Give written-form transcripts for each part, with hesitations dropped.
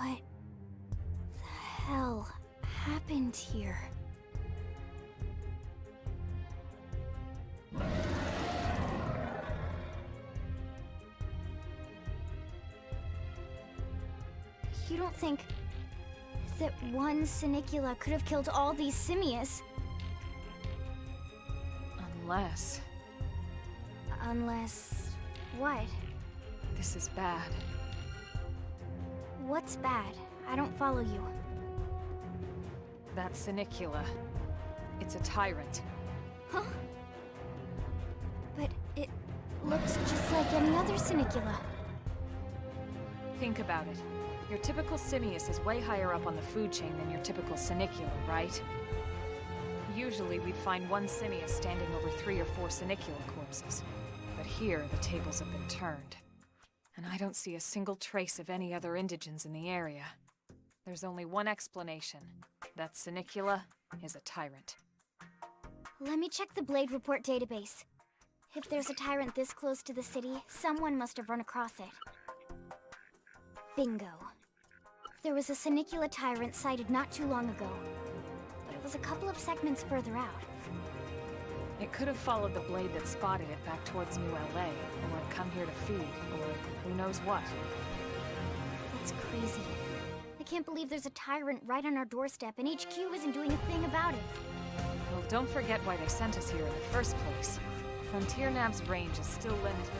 What the hell happened here? You don't think that one Senicula could have killed all these simius? Unless... Unless... what? This is bad. What's bad? I don't follow you. That Senicula. It's a tyrant. Huh? But it looks just like any other Senicula. Think about it. Your typical simius is way higher up on the food chain than your typical Senicula, right? Usually we'd find one simius standing over 3 or 4 Senicula corpses. But here, the tables have been turned. And I don't see a single trace of any other indigens in the area. There's only one explanation. That Senicula is a tyrant. Let me check the Blade Report database. If there's a tyrant this close to the city, someone must have run across it. Bingo. There was a Senicula tyrant sighted not too long ago, but it was a couple of segments further out. It could have followed the blade that spotted it back towards New LA, or come here to feed, or who knows what. That's crazy. I can't believe there's a tyrant right on our doorstep and HQ isn't doing a thing about it. Well, don't forget why they sent us here in the first place. Frontier Nav's range is still limited.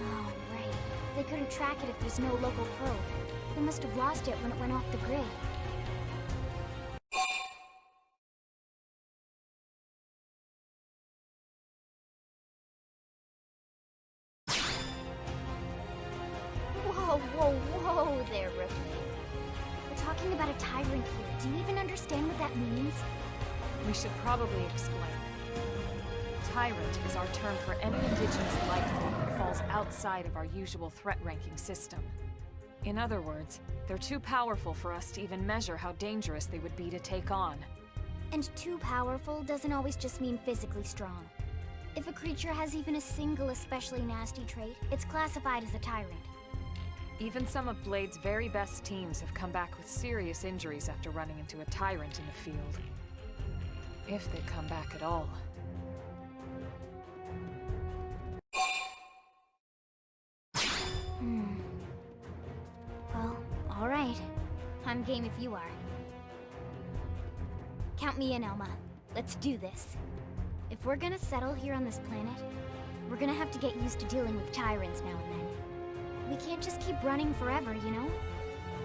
Oh, right. They couldn't track it if there's no local probe. They must have lost it when it went off the grid. Whoa there, Rookie. We're talking about a tyrant here. Do you even understand what that means? We should probably explain. Tyrant is our term for any indigenous life form that falls outside of our usual threat ranking system. In other words, they're too powerful for us to even measure how dangerous they would be to take on. And too powerful doesn't always just mean physically strong. If a creature has even a single especially nasty trait, it's classified as a tyrant. Even some of Blade's very best teams have come back with serious injuries after running into a tyrant in the field. If they come back at all. Well, alright. I'm game if you are. Count me in, Elma. Let's do this. If we're gonna settle here on this planet, we're gonna have to get used to dealing with tyrants now and then. We can't just keep running forever, you know?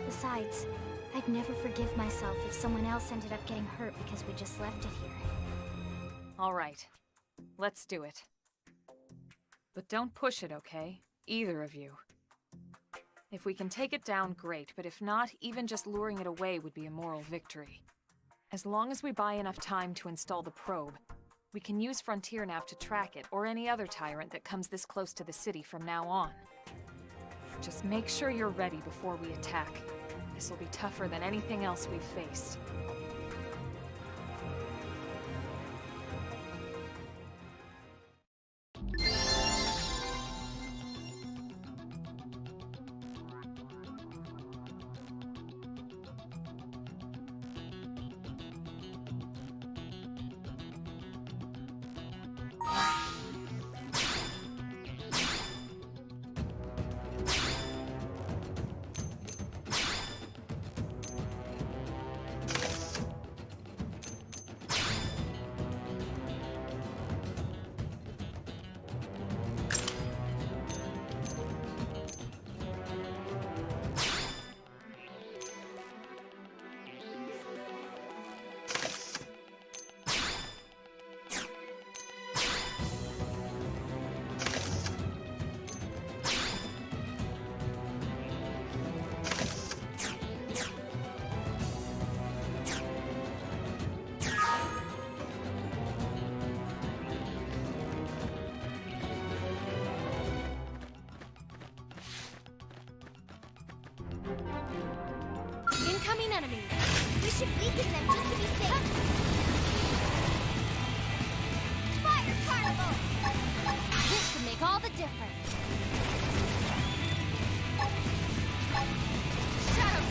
Besides, I'd never forgive myself if someone else ended up getting hurt because we just left it here. All right. Let's do it. But don't push it, okay? Either of you. If we can take it down, great, but if not, even just luring it away would be a moral victory. As long as we buy enough time to install the probe, we can use Frontier Nav to track it, or any other tyrant that comes this close to the city from now on. Just make sure you're ready before we attack. This will be tougher than anything else we've faced. Incoming enemies! We should weaken them just to be safe! Fire carnival! This could make all the difference! Shadow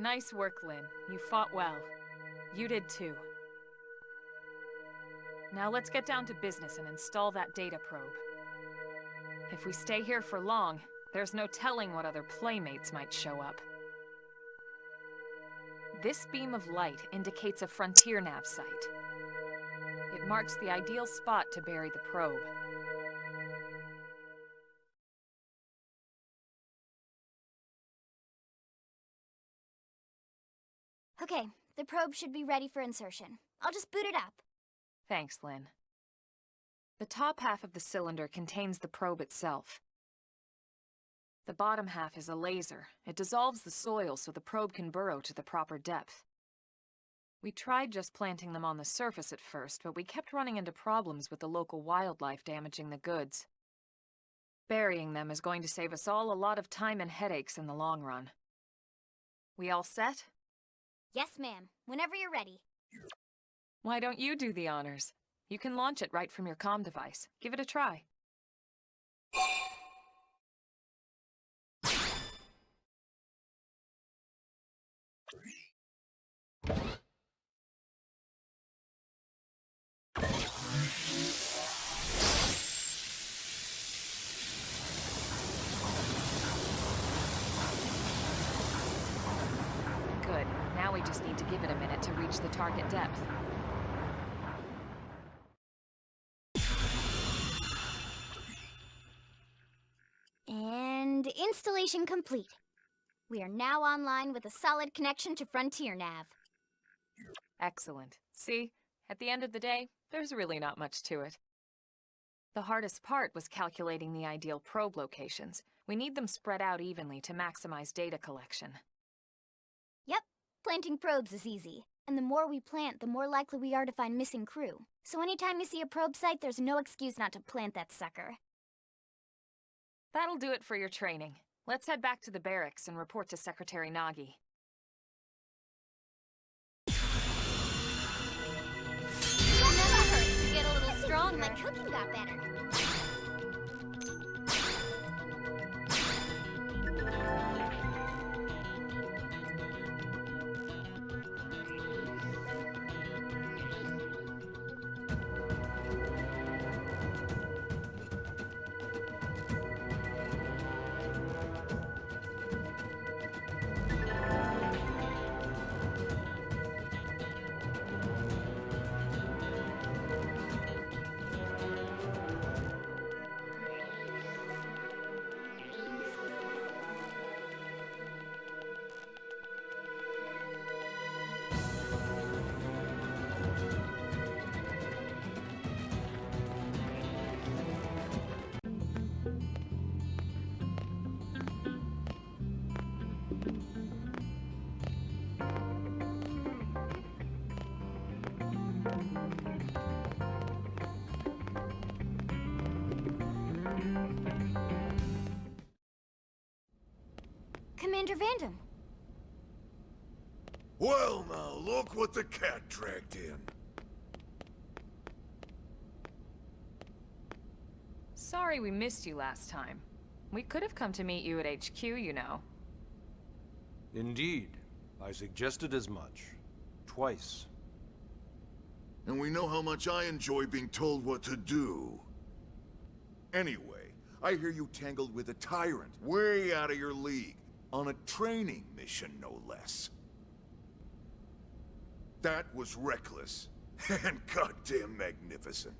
Nice work, Lynn. You fought well. You did too. Now let's get down to business and install that data probe. If we stay here for long, there's no telling what other playmates might show up. This beam of light indicates a frontier nav site. It marks the ideal spot to bury the probe. Okay, the probe should be ready for insertion. I'll just boot it up. Thanks, Lynn. The top half of the cylinder contains the probe itself. The bottom half is a laser. It dissolves the soil so the probe can burrow to the proper depth. We tried just planting them on the surface at first, but we kept running into problems with the local wildlife damaging the goods. Burying them is going to save us all a lot of time and headaches in the long run. We all set? Yes, ma'am. Whenever you're ready. Why don't you do the honors? You can launch it right from your comm device. Give it a try. Good. Now we just need to give it a minute to reach the target depth. And installation complete. We are now online with a solid connection to Frontier Nav. Excellent. See, at the end of the day, there's really not much to it. The hardest part was calculating the ideal probe locations. We need them spread out evenly to maximize data collection. Yep, planting probes is easy. And the more we plant, the more likely we are to find missing crew. So anytime you see a probe site, there's no excuse not to plant that sucker. That'll do it for your training. Let's head back to the barracks and report to Secretary Nagi. That never hurts to get a little stronger. My cooking got better. Commander Vandam. Well now, look what the cat dragged in. Sorry we missed you last time. We could have come to meet you at HQ, you know. Indeed. I suggested as much. Twice. And we know how much I enjoy being told what to do. Anyway, I hear you tangled with a tyrant, way out of your league. On a training mission, no less. That was reckless, and goddamn magnificent.